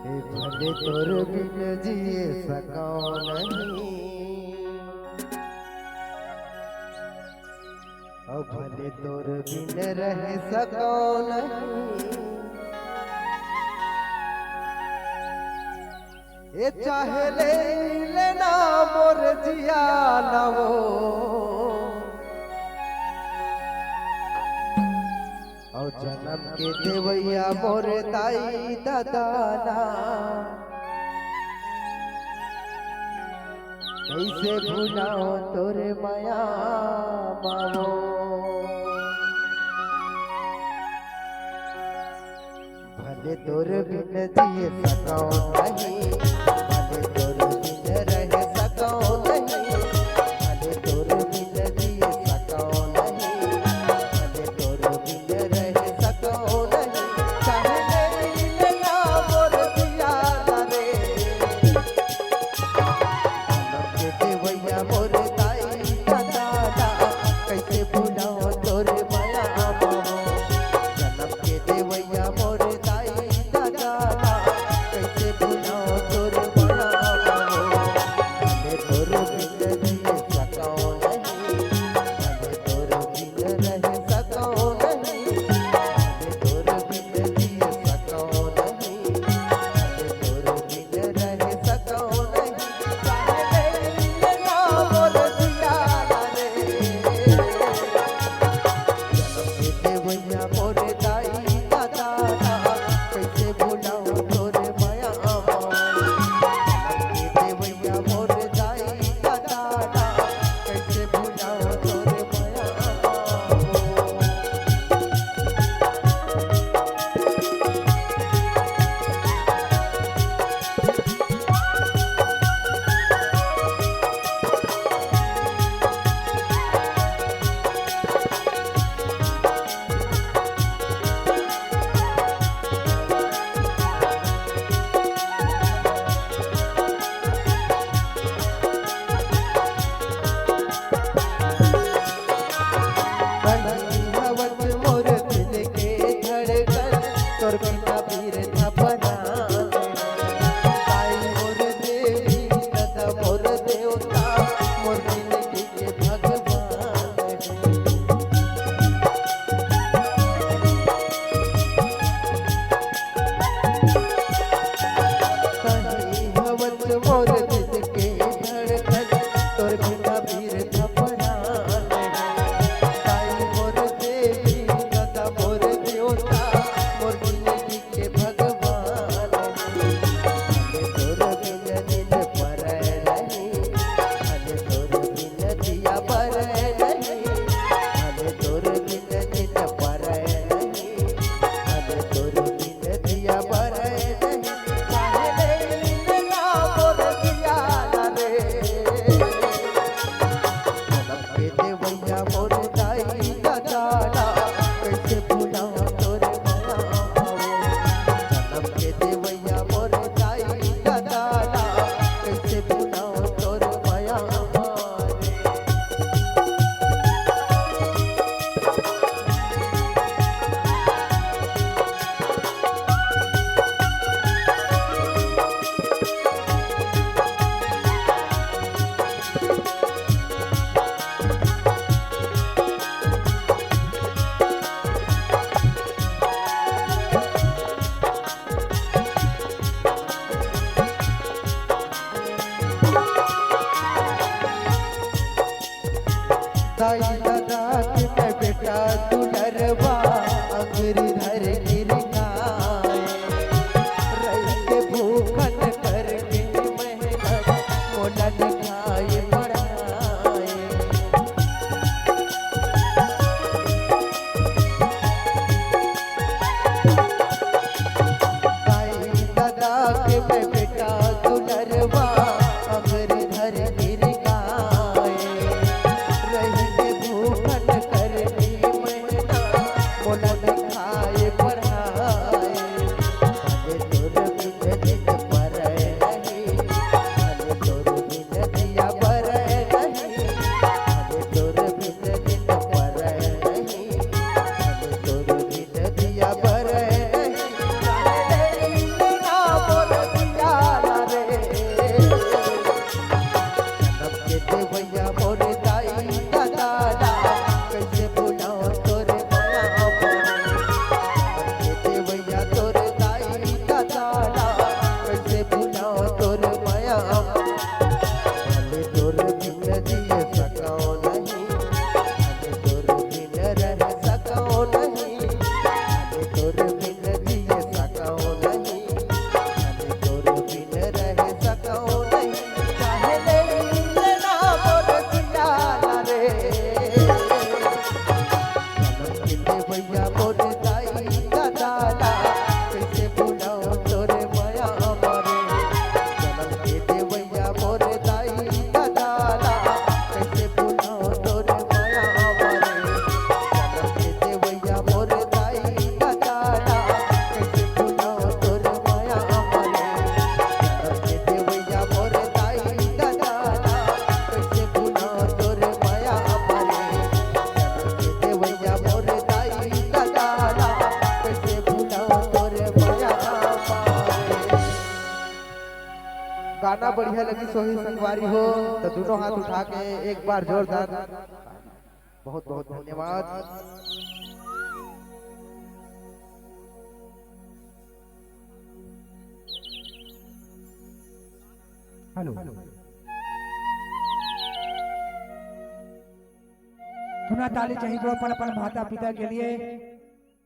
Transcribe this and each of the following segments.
भले तोर बिन जिए सको नहीं, और भले तोर बिन रह सको नहीं। ये चाहे ले लेना मोर जिया ना वो, और जन्म के देवैया मोर दाई दादा ना। कैसे भुलाओ तोरे माया मावो, भले तोर बिन जिए सको नहीं, भले तोर बिन रह सको नहीं, भले तोर बिन जिए सको नहीं, भले तोर बिन रह सको नहीं। चाहे ले लेना मोर जिया रे, जन्म के देवैया मोर दाई दादा ना। कैसे भुलाओ तोरे माया मावो, जन्म के देवैया मोर तोर बिना पीर थपना ताई मोर देवी दादा मोर देवता मोर जिंदगी के भगवान। कहीं हवत मोर दिल के धड़कन तोर बिना पीर थपना ताई मोर देवी दादा मोर देवता मोर जिंदगी के भगवान। भले तोर बिन दिल पर नहीं, भले तोर बिन दिया पर नहीं, भले तोर बिन दिल पर नहीं, भले तोर बिन दिया पर नहीं। चाहे ले लेना मोर जिया रे, जन्म के देवैया मोर दाई दादा ना। कैसे भुलाओ तोरे माया मावो, जन्म के देवैया मोर दाई दादा ना। कैसे भुलाओ तोरे माया मारे। दाई दादा के मैं बेटा दुलरवा अंगरी धर गिर खाए, रही के भूखन करके मेहनत मोला लिखाए पढ़ाए। दाई दादा के मैं बेटा दुलरवा अंगरी धर गिर खाए, रही के भूखन करके मेहनत मोला लिखाए पढ़ाए। भले तोर बिन दिल पर नहीं, भले तोर बिन दिया पर नहीं, भले तोर बिन दिल पर नहीं, भले तोर बिन दिया पर नहीं। चाहे ले लेना मोर गाना बढ़िया लगी सोही संगवारी हो तो दोनों हाथ उठा के एक बार जोरदार। बहुत बहुत धन्यवाद। हेलो, पुनः ताली चाहिए अपन माता पिता के लिए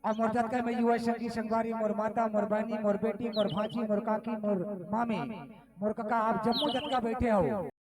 और मोर जतका में युवा संगी संगवारी मोर माता मोर बहनी मोर बेटी मोर भांजी मोर काकी मोर मामी मोर काका आप जम्मू जतका बैठे हो